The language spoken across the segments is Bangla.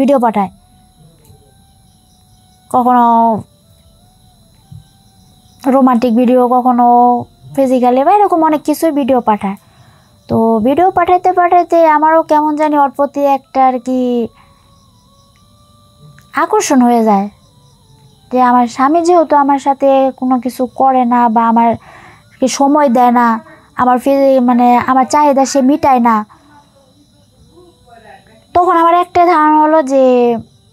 ভিডিও পাঠায়, কখনো রোমান্টিক ভিডিও, কখনো ফিজিক্যালি বা এরকম অনেক কিছুই ভিডিও পাঠায়। তো ভিডিও পাঠাইতে পাঠাইতে আমারও কেমন জানি ওর প্রতি একটা আর কি আকর্ষণ হয়ে যায়, যে আমার স্বামী যেহেতু আমার সাথে কোনো কিছু করে না বা আমার সময় দেয় না, আমার মানে আমার চাহিদা সে মিটায় না, তখন আমার একটা ধারণা হলো যে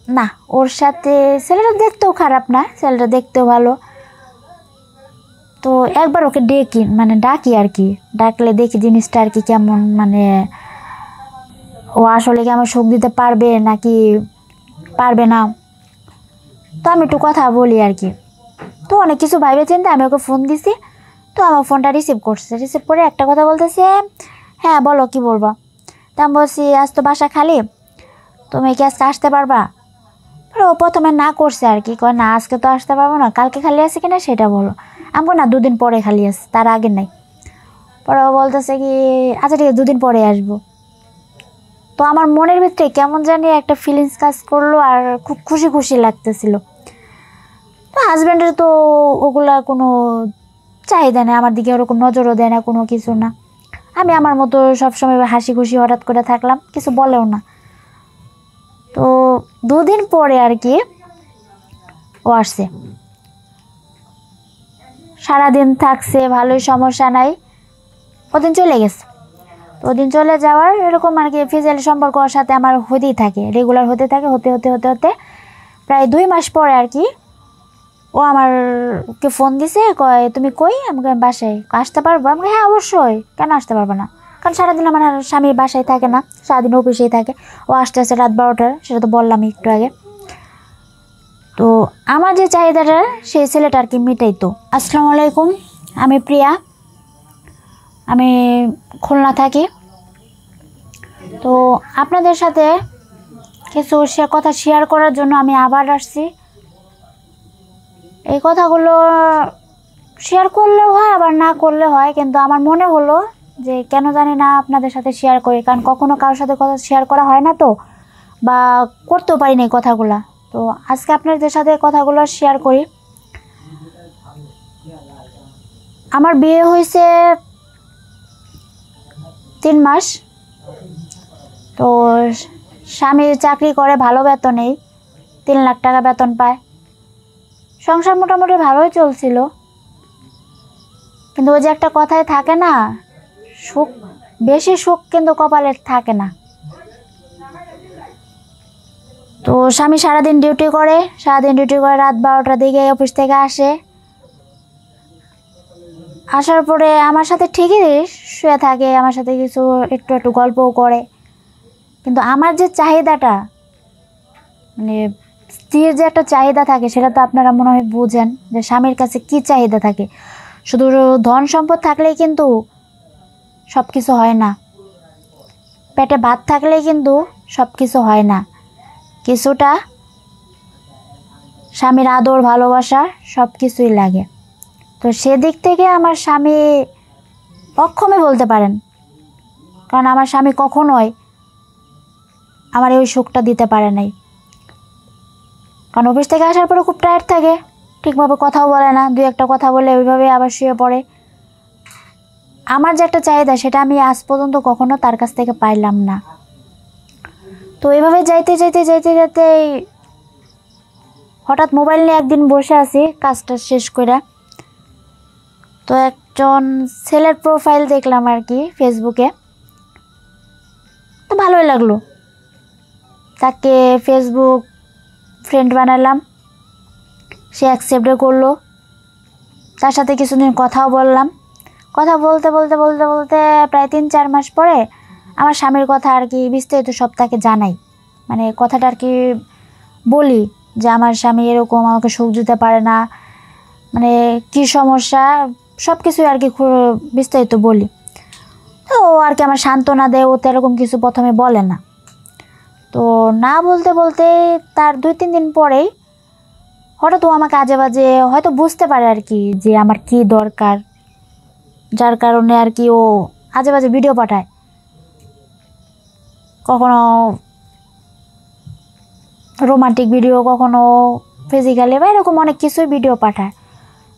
না, ওর সাথে ছেলেটা দেখতেও খারাপ না, ছেলেটা দেখতেও ভালো। তো একবার ওকে ডাকি আর কি, ডাকলে দেখি জিনিসটা আর কি কেমন, মানে ও আসলে কি আমার সুখ দিতে পারবে নাকি পারবে না। তো আমি একটু কথা বলি আর কি। তো অনেক কিছু ভাইবে চিন্তা আমি ওকে ফোন দিছি। তো আমার ফোনটা রিসিভ করছে, রিসিভ করে একটা কথা বলতেছে, হ্যাঁ বলো কি বলবা। তা আমি বলছি আজ তো বাসা খালি, তুমি কি আজকে আসতে পারবা? ও প্রথমে না করছে আর কি, কয় না আজকে তো আসতে পারবো না, কালকে খালি আছে কিনা সেটা বলো। আমি না 2 দিন পরে খালি আছে, তার আগে নাই। পরে ও বলতেছে কি আচ্ছা ঠিক আছে 2 দিন পরে আসবো। তো আমার মনের ভিতরে কেমন জানি একটা ফিলিংস কাজ করলো আর খুব খুশি খুশি লাগতেছিল। তো হাজব্যান্ডের তো ওগুলা কোনো চাহিদা নেই, আমার দিকে ওরকম নজরও দেয় না, কোনো কিছু না। আমি আমার মতো সবসময় হাসি খুশি হঠাৎ করে থাকলাম, কিছু বলেও না। তো 2 দিন পরে আর কি ও আসছে, সারাদিন থাকছে, ভালোই, সমস্যা নাই। ওদিন চলে গেছে। তো ওদিন চলে যাওয়ার এরকম আর কি ফিজিক্যালি সম্পর্ক ওর সাথে আমার হতেই থাকে, রেগুলার হতে থাকে, হতে হতে হতে হতে প্রায় 2 মাস পরে আর কি ও আমারকে ফোন দিছে, কয় তুমি কই? আমাকে বাসায়, আসতে পারবো? আমাকে হ্যাঁ অবশ্যই, কেন আসতে পারবো না, কারণ সারাদিন আমার স্বামী বাসায় থাকে না, সারাদিন অফিসেই থাকে। ও আসতে আসতে রাত 12টার, সেটা তো বললামই একটু আগে। তো আমার যে চাহিদাটা সেই ছেলেটা আর কি মিটাইতো। আসসালামু আলাইকুম, আমি প্রিয়া, আমি খুলনা থাকি। তো আপনাদের সাথে কিছু কথা শেয়ার করার জন্য আমি আবার আসছি। এই কথাগুলো শেয়ার করলেও হয় আবার না করলে হয়, কিন্তু আমার মনে হলো যে কেন জানি না আপনাদের সাথে শেয়ার করি, কারণ কখনো কারোর সাথে কথা শেয়ার করা হয় না, তো বা করতেও পারি না এই কথাগুলা। তো আজকে আপনাদের সাথে কথাগুলো শেয়ার করি। আমার বিয়ে হয়েছে 3 মাস। তো স্বামী চাকরি করে, ভালো বেতনেই, 3 লাখ টাকা বেতন পায়। সংসার মোটামুটি ভালোই চলছিল, কিন্তু ওই যে একটা কথায় থাকে না, সুখ, বেশি সুখ কিন্তু কপালে থাকে না। তো স্বামী সারাদিন ডিউটি করে, রাত 12টার দিকে অফিস থেকে আসে। আসার পরে আমার সাথে ঠিকই শুয়ে থাকে, আমার সাথে কিছু একটু একটু গল্পও করে, কিন্তু আমার যে চাহিদাটা, মানে স্ত্রীর যে একটা চাহিদা থাকে, সেটা তো আপনারা মনে হয় বুঝেন যে স্বামীর কাছে কি চাহিদা থাকে। শুধু ধন সম্পদ থাকলেই কিন্তু সব কিছু হয় না, পেটে ভাত থাকলেই কিন্তু সব কিছু হয় না। কিছুটা স্বামীর আদর, ভালোবাসা সব কিছুই লাগে। তো সেদিক থেকে আমার স্বামী অক্ষমই বলতে পারেন, কারণ আমার স্বামী কখনোই আমার এই সুখটা দিতে পারে নাই। কারণ অফিস থেকে আসার পরে খুব টায়ার্ড থাকে, ঠিকভাবে কথাও বলে না, 2-1টা কথা বলে ওইভাবে আবার শুয়ে পড়ে। আমার যে একটা চাহিদা, সেটা আমি আজ পর্যন্ত কখনো তার কাছ থেকে পাইলাম না। তো এইভাবে যাইতে যাইতে যাইতে যাইতে হঠাৎ মোবাইল নিয়ে একদিন বসে আছি কাজটা শেষ করে। তো একজন ছেলের প্রোফাইল দেখলাম আর কি ফেসবুকে। তো ভালোই লাগলো, তাকে ফেসবুক ফ্রেন্ড বানালাম, সে অ্যাকসেপ্টও করলো। তার সাথে কিছুদিন কথাও বললাম। কথা বলতে বলতে বলতে বলতে প্রায় 3-4 মাস পরে আমার স্বামীর কথা আর কি বিস্তারিত সব তাকে জানাই, মানে কথাটা আর কি বলি যে আমার স্বামী এরকম, আমাকে সুখ দিতে পারে না, মানে কি সমস্যা, সব কিছুই আর কি বিস্তারিত বলি। তো ও আর কি আমার সান্ত্বনা দেয়, ও তো এরকম কিছু প্রথমে বলে না। তো না বলতে বলতে তার 2-3 দিন পরেই হঠাৎ ও আমাকে আজে বাজে হয়তো বুঝতে পারে আর কি যে আমার কি দরকার, যার কারণে আর কি ও আজে বাজে ভিডিও পাঠায়। কখনো রোমান্টিক ভিডিও, কখনো ফিজিক্যালি বা এরকম অনেক কিছুই ভিডিও পাঠায়।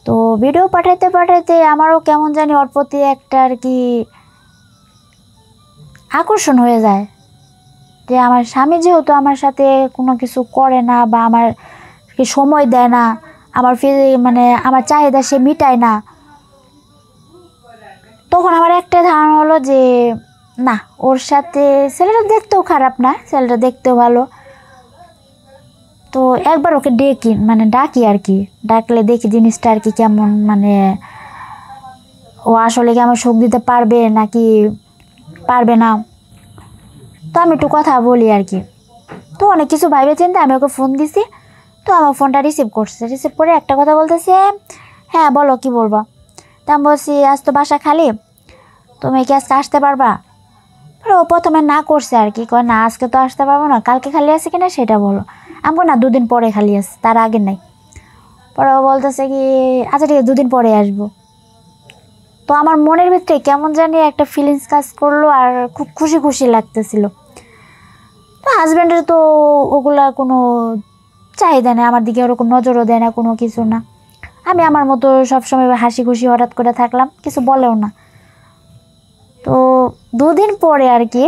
তো ভিডিও পাঠাইতে পাঠাইতে আমারও কেমন জানি ওর প্রতি একটা আর কি আকর্ষণ হয়ে যায়, যে আমার স্বামী যেহেতু আমার সাথে কোনো কিছু করে না বা আমার সময় দেয় না, আমার মানে আমার চাহিদা সে মিটায় না, তখন আমার একটা ধারণা হলো যে না, ওর সাথে ছেলেটা দেখতেও খারাপ না, ছেলেটা দেখতেও ভালো। তো একবার ওকে ডাকি আর কি, ডাকলে দেখি জিনিসটা আর কি কেমন, মানে ও আসলে কি আমার সুখ দিতে পারবে নাকি পারবে না। তো আমি একটু কথা বলি আর কি। তো অনেক কিছু ভাইবে চিন্তা আমি ওকে ফোন দিছি। তো আমার ফোনটা রিসিভ করছে, রিসিভ করে একটা কথা বলতেছে, হ্যাঁ বলো কি বলবা। তা আমি বলছি আজ তো বাসা খালি, তুমি কি আজকে আসতে পারবা। ও প্রথমে না করছে আর কি, কয় না আজকে তো আসতে পারবো না, কালকে খালি আছে কিনা সেটা বলো। আমি না 2 দিন পরে খালি আছে, তার আগে নাই। পরে ও বলতেছে কি আচ্ছা ঠিক আছে 2 দিন পরে আসবো। তো আমার মনের ভিতরে কেমন জানি একটা ফিলিংস কাজ করলো আর খুব খুশি খুশি লাগতেছিল। তো হাজব্যান্ডের তো ওগুলা কোনো চাহিদা নেই, আমার দিকে ওরকম নজরও দেয় না, কোনো কিছু না। আমি আমার মতো সবসময় হাসি খুশি হঠাৎ করে থাকলাম, কিছু বলেও না। তো 2 দিন পরে আর কি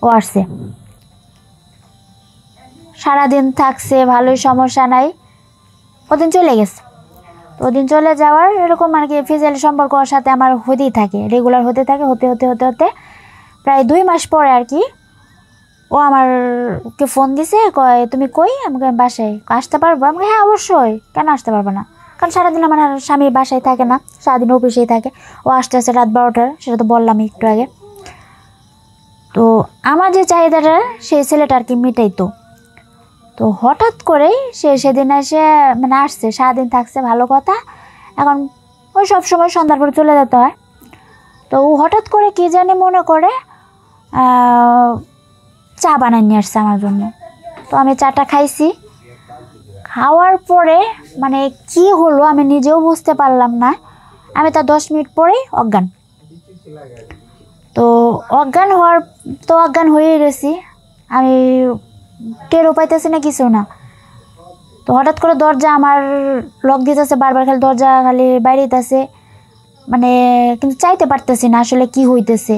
ও আসছে, সারাদিন থাকছে, ভালোই, সমস্যা নাই। ওদিন চলে গেছে। তো ওদিন চলে যাওয়ার এরকম আর কি ফিজিক্যালি সম্পর্ক ওর সাথে আমার হতেই থাকে, রেগুলার হতে থাকে, হতে হতে হতে হতে প্রায় 2 মাস পরে আর কি ও আমারকে ফোন দিছে, কয় তুমি কই। আমাকে বাসায়, আসতে পারবো। আমাকে হ্যাঁ অবশ্যই, কেন আসতে পারবো না, কারণ সারাদিন আমার স্বামী বাসায় থাকে না, সারাদিন অফিসেই থাকে। ও আসতে আসতে রাত 12টার, সেটা তো বললাম একটু আগে। তো আমার যে চাহিদাটা সেই ছেলেটা আর কি মিটাইতো। তো হঠাৎ করেই সেদিন এসে মানে আসছে, সারাদিন থাকছে, ভালো কথা। এখন ওই সব সময় সন্ধ্যার পরে চলে যেতে হয়। তো ও হঠাৎ করে কি জানি মনে করে চা বানাই নিয়ে আসছে আমার জন্য। তো আমি চাটা খাইছি, খাওয়ার পরে মানে কি হলো আমি নিজেও বুঝতে পারলাম না। আমি তার 10 মিনিট পরেই অজ্ঞান। তো অজ্ঞান হয়ে গেছি, আমি টেরও পাইতেছি না, কিছু না। তো হঠাৎ করে দরজা আমার লক দিতেছে, বারবার খালি দরজা খালি বাইরে দিতেছে, মানে কিন্তু চাইতে পারতেছি না আসলে কি হইতেছে।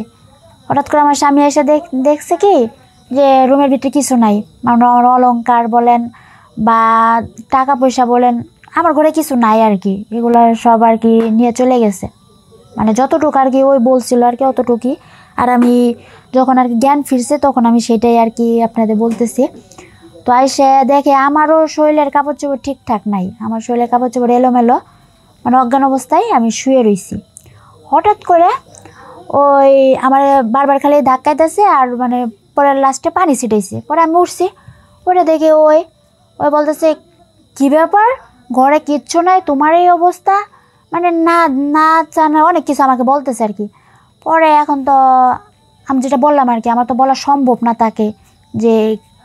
হঠাৎ করে আমার স্বামী এসে দেখছে কি যে রুমের ভিতরে কিছু নাই, মানে আমার অলংকার বলেন বা টাকা পয়সা বলেন, আমার ঘরে কিছু নাই আর কি, এগুলো সব আর কি নিয়ে চলে গেছে। মানে যতটুকু আর কি ওই বলছিল আর কি অতটুকুই। আর আমি যখন আর কি জ্ঞান ফিরছে তখন আমি সেটাই আর কি আপনাদের বলতেছি। তো আইসে দেখে আমারও শরীরের কাপড় চোপড় ঠিকঠাক নাই, আমার শরীরের কাপড় চোপড় এলোমেলো, মানে অজ্ঞান অবস্থায় আমি শুয়ে রইছি। হঠাৎ করে ওই আমার বারবার খালি ধাক্কাইতেছে আর মানে পরে লাস্টে পানি ছিটাইছে। পরে আমি উঠছি, ওটা দেখে ওই বলতেছে কী ব্যাপার, ঘরে কিচ্ছু নাই, তোমার এই অবস্থা, মানে না না জানা অনেক কিছু আমাকে বলতেছে আর কি। পরে এখন তো আমি যেটা বললাম আর কি, আমার তো বলা সম্ভব না তাকে যে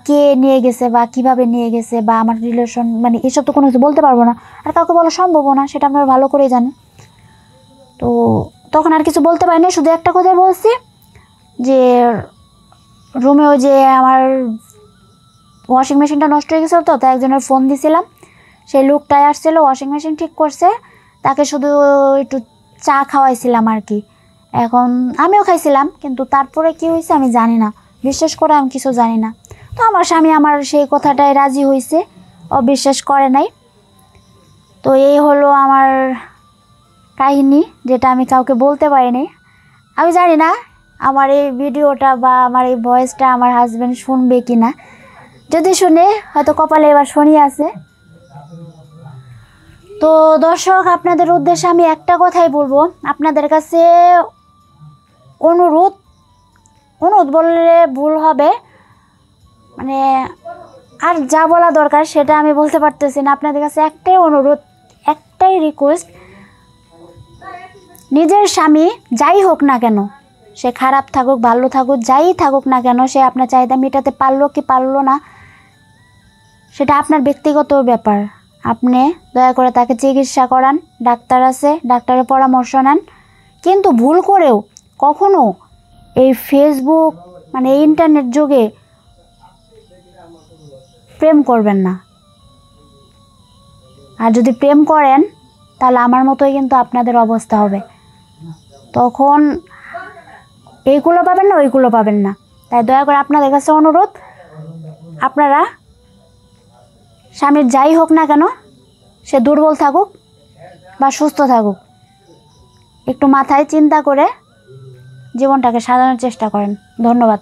কে নিয়ে গেছে বা কিভাবে নিয়ে গেছে বা আমার রিলেশন, মানে এসব তো কোনো কিছু বলতে পারবো না, আর কাউকে বলা সম্ভবও না, সেটা আপনারা ভালো করেই জানেন। তো তখন আর কিছু বলতে পারিনি, শুধু একটা কথাই বলছি যে রুমে ওই যে আমার ওয়াশিং মেশিনটা নষ্ট হয়ে গেছিলো, তো একজনের ফোন দিছিলাম, সেই লোকটাই আসছিলো ওয়াশিং মেশিন ঠিক করছে, তাকে শুধু একটু চা খাওয়াইছিলাম আর কি। এখন আমিও খাইছিলাম, কিন্তু তারপরে কি হয়েছে আমি জানি না, বিশ্বাস করে আমি কিছু জানি না। তো আমার স্বামী আমার সেই কথাটাই রাজি হয়েছে, অবিশ্বাস করে নাই। তো এই হলো আমার কাহিনী, যেটা আমি কাউকে বলতে পারিনি। আমি জানি না আমার এই ভিডিওটা বা আমার এই ভয়েসটা আমার হাজব্যান্ড শুনবে কি না, যদি শুনে হয়তো কপালে এবার শনি আছে। তো দর্শক, আপনাদের উদ্দেশ্যে আমি একটা কথাই বলবো, আপনাদের কাছে অনুরোধ বললে ভুল হবে, মানে আর যা বলা দরকার সেটা আমি বলতে পারতেছি না। আপনাদের কাছে একটাই অনুরোধ, একটাই রিকোয়েস্ট, নিজের স্বামী যাই হোক না কেন, সে খারাপ থাকুক ভালো থাকুক যাই থাকুক না কেন, সে আপনার চাহিদা মেটাতে পারলো কি পারলো না সেটা আপনার ব্যক্তিগত ব্যাপার। আপনি দয়া করে তাকে চিকিৎসা করান, ডাক্তার আছে, ডাক্তারের পরামর্শ নেন। কিন্তু ভুল করেও কখনো এই ফেসবুক মানে ইন্টারনেট যুগে প্রেম করবেন না। আর যদি প্রেম করেন তাহলে আমার মতোই কিন্তু আপনাদের অবস্থা হবে। তখন এইগুলো পাবেন না, ওইগুলো পাবেন না। তাই দয়া করে আপনাদের কাছে অনুরোধ, আপনারা স্বামীর যাই হোক না কেন, সে দুর্বল থাকুক বা সুস্থ থাকুক, একটু মাথায় চিন্তা করে জীবনটাকে সাজানোর চেষ্টা করেন। ধন্যবাদ।